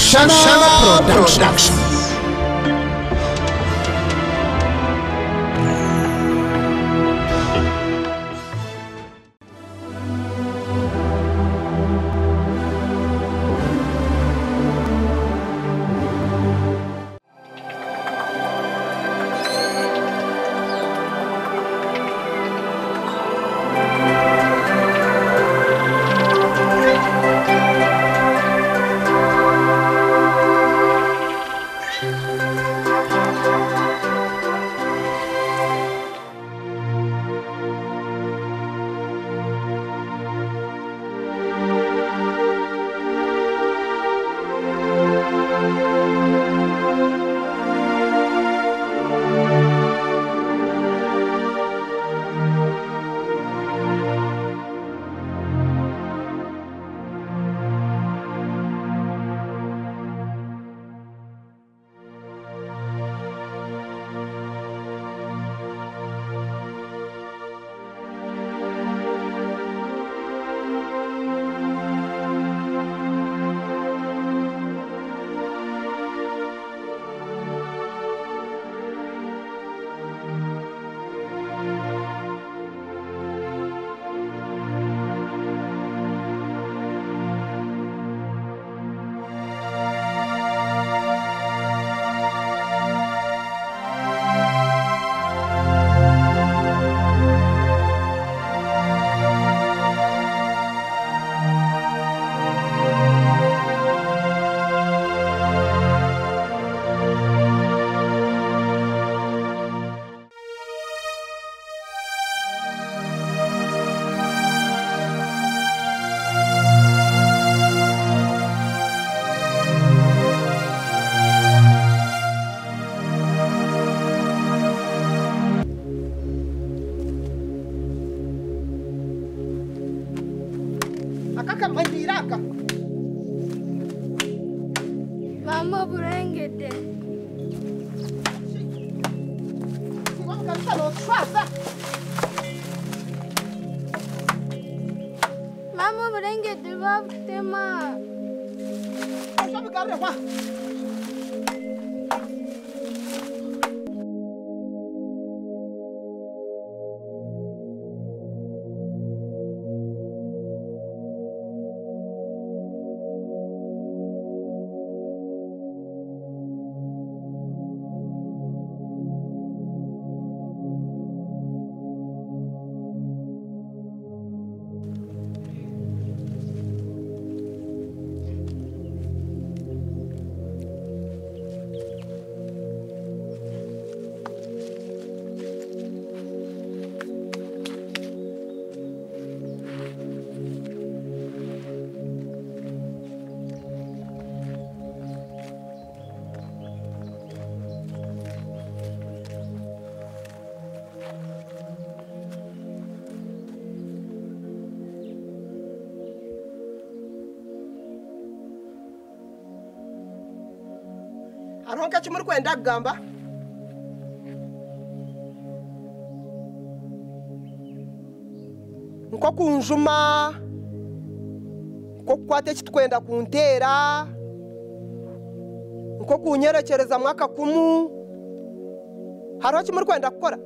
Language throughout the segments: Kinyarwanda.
Mushana Production. Mama burengede. Mama burengede bafutema. Aronka chimuri kwenda kugamba nko kunjuma nko kukwata ekitwenda kuntera nko kunyerekereza mwaka kumu hariho kimuri kwenda kukora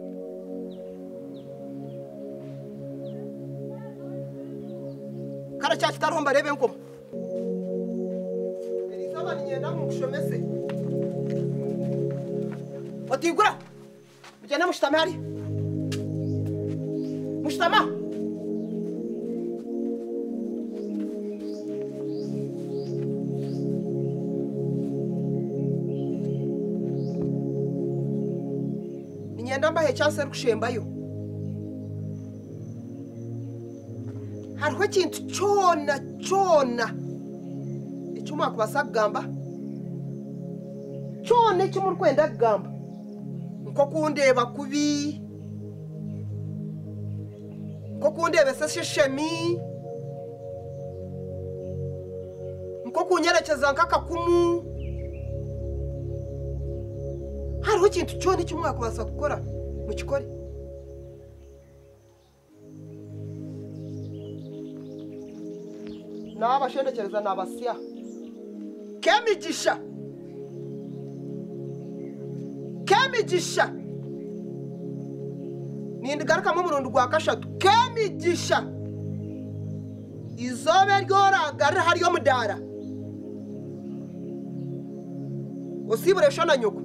kara cya kitariho mbarebe nkomo erizaba ninyenda mukushomese otigura ujyana mushtama hari mushtama ninyenda mbahe chance rukushembayo hariho ikintu cyona icyuma kubasa kugamba cyone cyumuri kwenda kugamba nko kundeba kubi nko kundeba seshemi nko kunyerekeza nk'akakumu hariho ikintu cyone cy'umwaka kubasa gukora mu kikore n'abashendekereza n'abasya Kemigisha. Kemigisha. Nindi garuka mu murundi gwa kashatu. Kemigisha. Izobe ryoragara hariyo mudara. Usibure shona nyoko.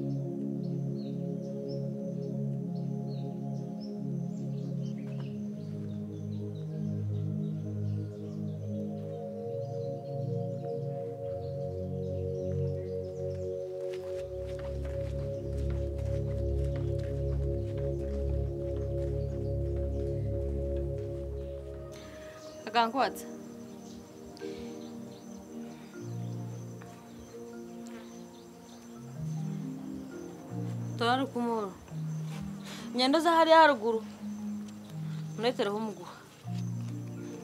Akankwatsa. Tora kumuro. Nyendo za hari haruguru. Munetereho umuguha.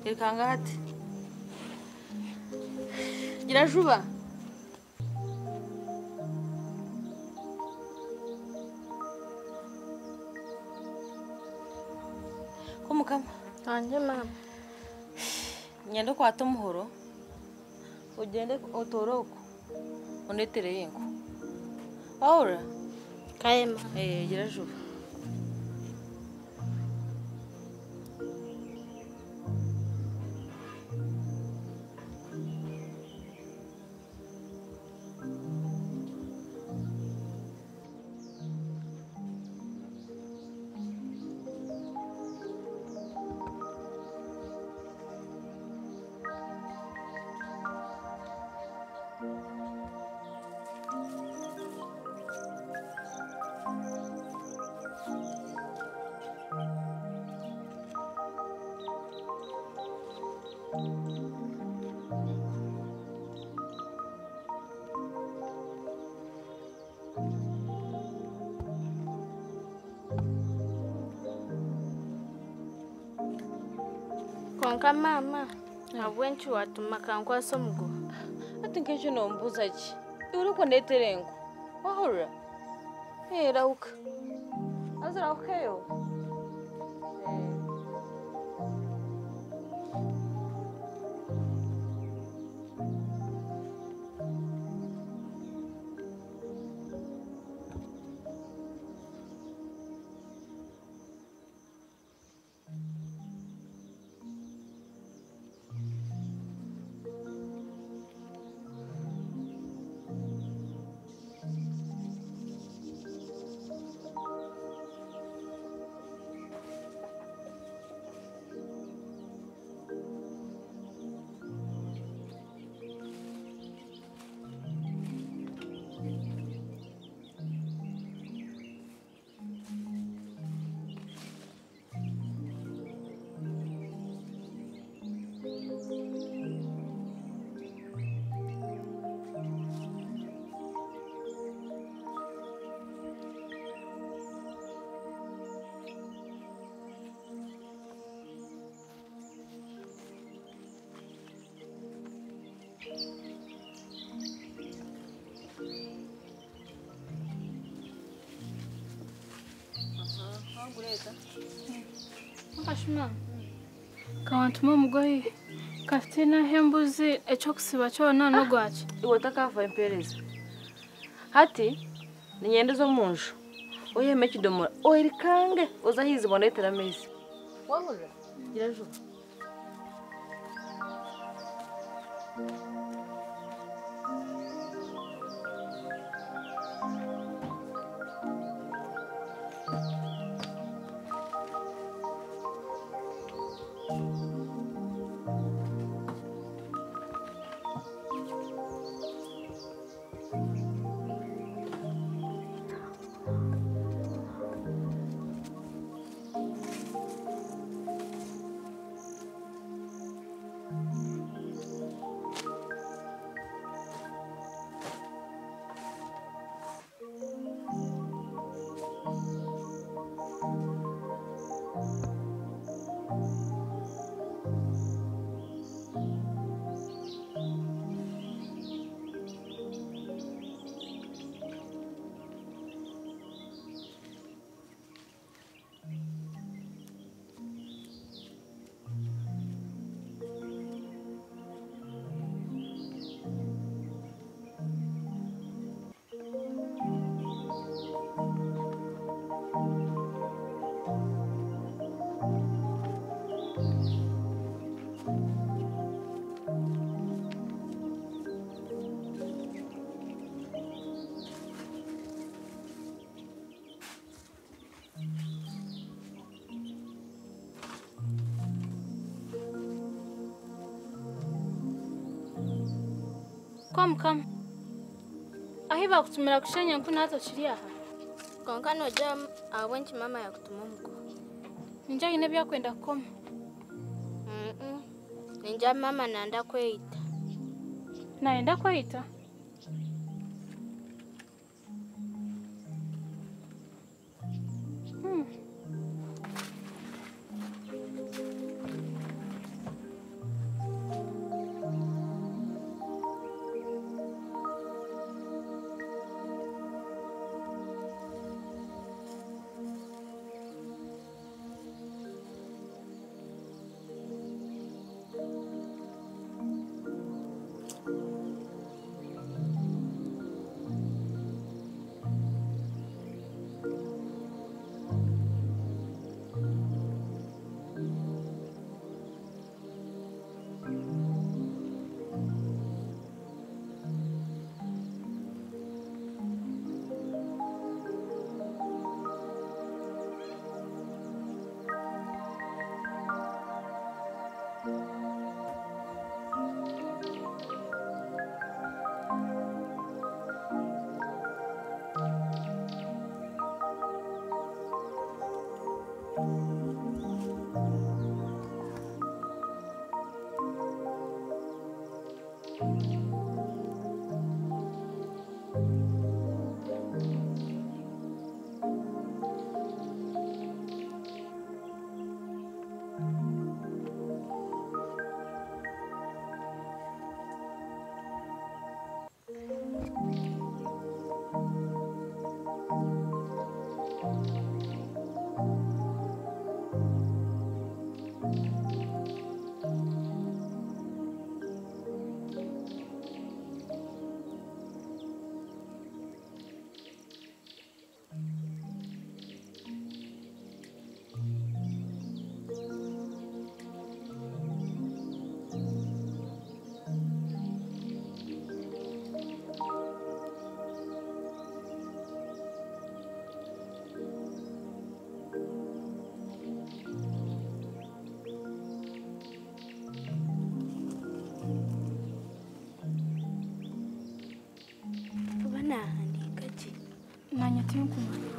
Irikanga hati. Gira juba. Komukama. Anje mama. Nyendo kwa tumuhoro. Ugende otoroko. Unetere yengo. Ahora. Kaema. Gira juba. Konka mama. Abwenchi watuma kankwasa mugo. Ati nk'ejo nombuza ki? Uriko neterengo. Wahora. Rauka. Azraukeyo. Ashma. Kawantuma mugoyi. Kaftina hembuzi echokusiba chona no gwachi. Iwotaka va impereza. Hati ni nyendo zo munju. Oye mechi domora. Oirikange ozahizi bonetera mezi. Wahora. Gira juba. Come. Ahiba kutumira kushenya nkuna hato chiri aha. Konka noja awenchi mama ya kutuma muko. Ninja ine bya kwenda koma. Ninja mama naenda kweita. Naenda kweita. Tinkumanya.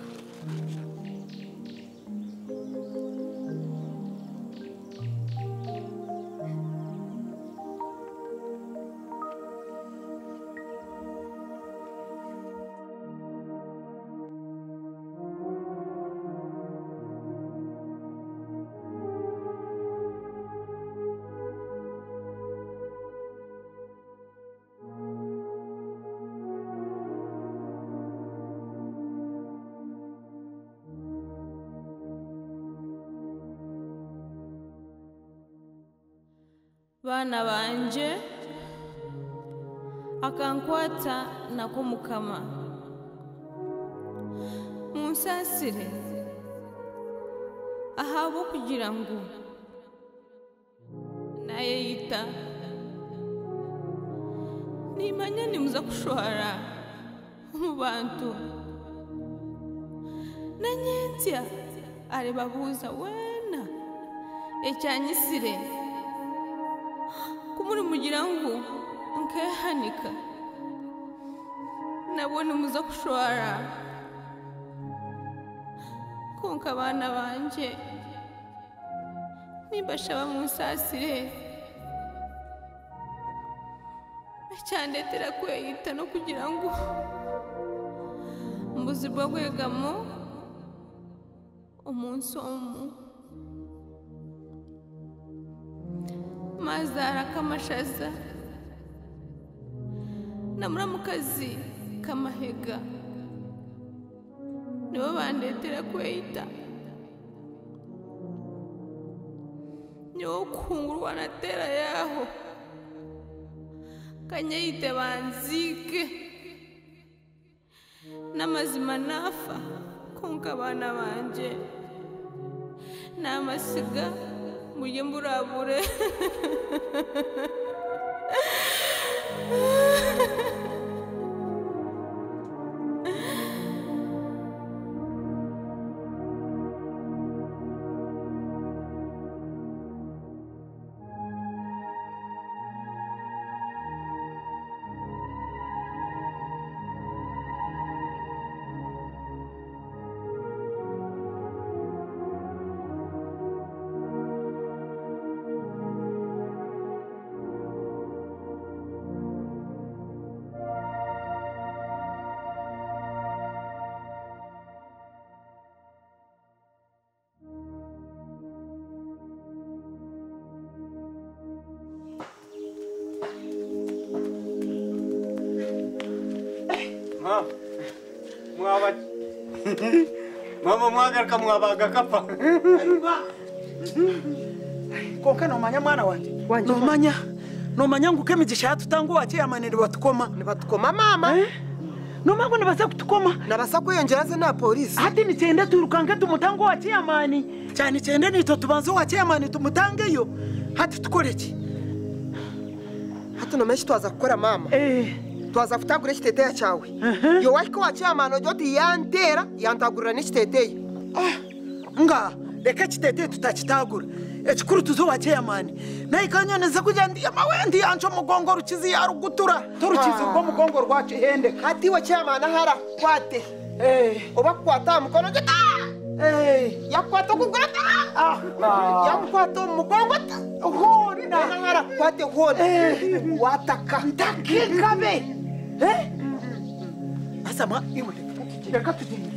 Bana banje akankwata nako mukama munsasire ahabo kugira ngo naye yita nimanya nimuza kushwara mu bantu nanyentya arebabuza wena ecyanyisire kumuri mugira ngo nkehanika nabone muza kushwara konka abana banje nibashaba munsasire cyandetera kweyita no kugira ngo mbuzirwa gwegamo umunsi omu mazara kamashaza namuramukazi kamahega nibo bandetera kweyita niwo kungurwa natera yaho kanyeyite banzike n'amazima nafa konka abana banje n'amasiga mujye mburabure Mwaba. Mama mwagaruka mwabaga kapfa. Konka nomanya mwana wanje. Nomanya nguko emigisha yatutangu wache yamaniri batukoma. Nibatukoma mama. Nomango nabasa kutukoma. Nabasa kwiyongeraze na polisi. Hati nicyende turukange tumutango wache yamani. Cyane cyende nito tubanze wache yamani tumutangeyo. Hati tukoreki. Hati nomeshi twaza gukora mama. Twaza kutagura ikiteteya cyawe. Yo wako wache yamani ojoti yantera yantagurira n'ikiteteya. Nga reka kitete tutakitagura. Ekikuru tuzo wache yamani. Na ikanyoneza kujya ndi amawendi yancho mugongo rukizi yarugutura. Turukizi ubwo mugongo rwacu hende. Hati wache yamani hara kwate. Oba kwata mukono gita. Yakwata kugura. Yakwata mugongo. Hori na hara kwate hori. Wataka ndakikabe. Asama iwe. Reka tugende.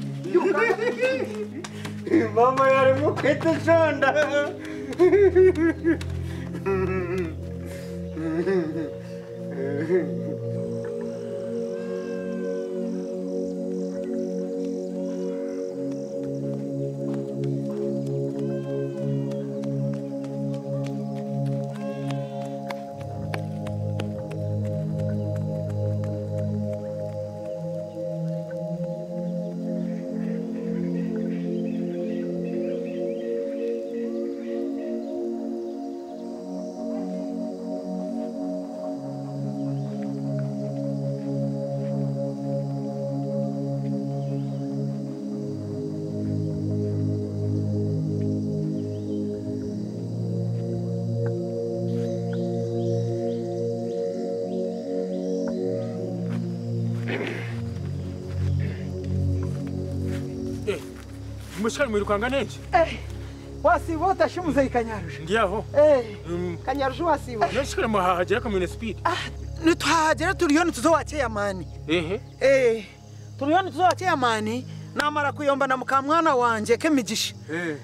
Mama yari mukete sonda. Mushana mwirukanga nje? Wasibota shimuze ikanyarusha. Ndiyaho. Kanyarusha wasibo. Nashikira mahagera ka speed. Nituhagera turiyoni tuzo wache yamani. Turiyoni tuzo wache yamani. Namara kuyomba na mukamwana wanje kemigisha.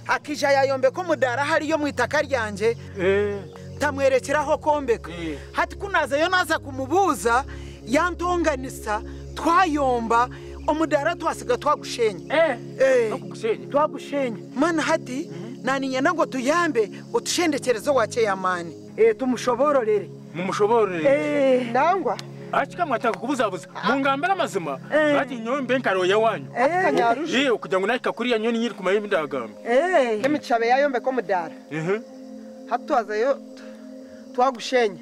Akija yayombe ko mudara hari yo mwitaka ryanje. Tamwerekeraho kombeka. Hati kunaza yo naza kumubuza yantonganisa twayomba omudara twasiga twagushenya. Twagushenya. Mana hati nani nyana ngo tuyambe utushendekerezo wache yamani. Tumushobororere. Mumushobororere. Nangwa. Achika mwataka kubuzabuza. Mungambera amazima. Ati nyombe nkaro yawanyu. Kanyarusha. Kugira ngo nahika kuri ya nyoni nyiri kumayimbi ndagambe. Emicabe yayombe ko mudara. Hatwaza yo twagushenya.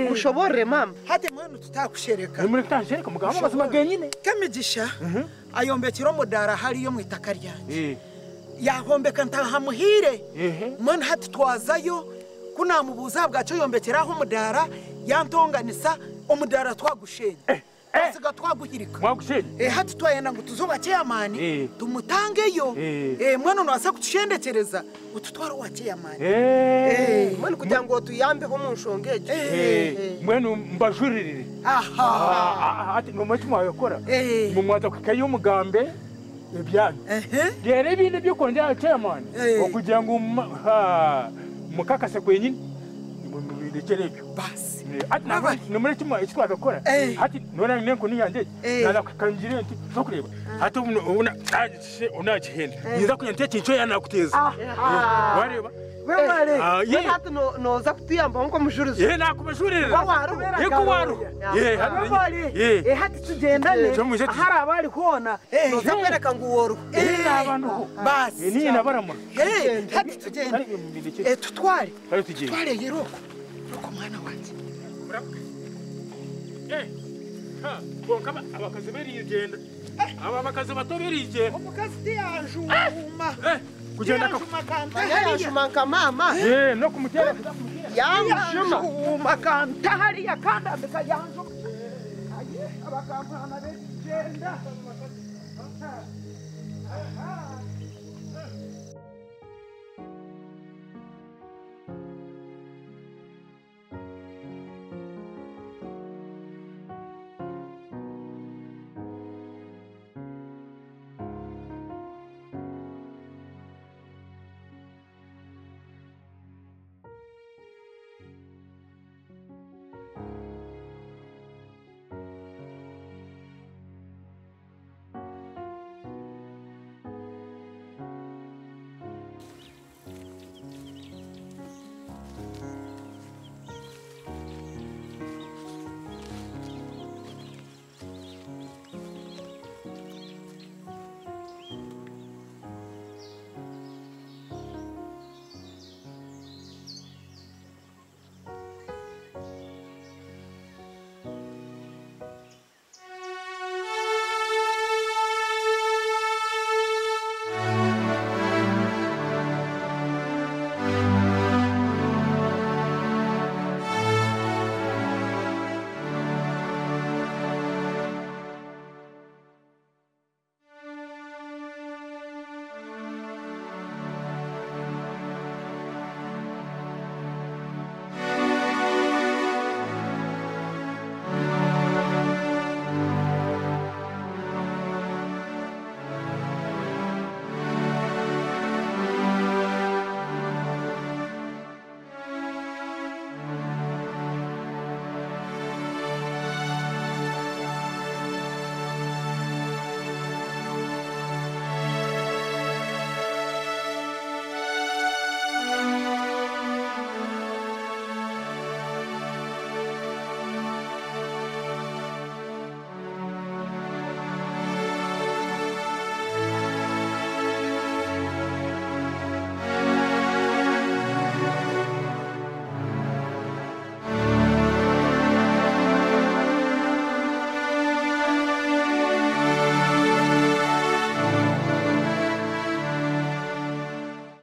Mushoborere mama. Hati mwana tutakushereka. Muri tashereka mugamba amazima genyine. Kemigisha ayombekira mudara hari yo mwitaka ryanje. Yahombeka ntahamuhire. Mwana hati twazayo kunamubuza bwaco yombekeraho mudara yantonganisa omudara twagushenye. Asiga twaguhirika. Mwagushenye. Hati twayenda ngo tuzobache yamani tumutangeyo. Mwana nwasa kutushendekereza ututwara wache yamani. Mwana kugira ngo tuyambe ho munshongeje. Mwana mbajurire. Ati no mutima yakora. Mumwaza kwikayo mugambe ebyanyu. Gere binde byo konja chairman. Okugira ngo mukakase kwenyine. Mubirekerebyo. Basi. Ati nabwo nomure kimwa ikitwa gakora. Ati nona nenko niyanje. Nala kukanjire nti zo kureba. Ati unagihenda. Niza kunyante kincho yana kuteza. Wareba. Wemare. Hati noza kutuyamba nko mujuruzo. Nakubajurira. Yeko waru. Hati tugendane. Hari abari kuona. Noza kwereka ngo uworu. Abantu. Basi. Ni nabaramura. Hati tugende. Tutware. Tutware yero. Roko mwana wanje. Kama abakazi berigenda. Aba bakazi bato berigenda. Umukazi tiyanjuma. Kugenda Yanjuma mama. No kumutera. Yanjuma makanta hari yakanda mbeka yanjuma. Aye abakampana berigenda. Aha.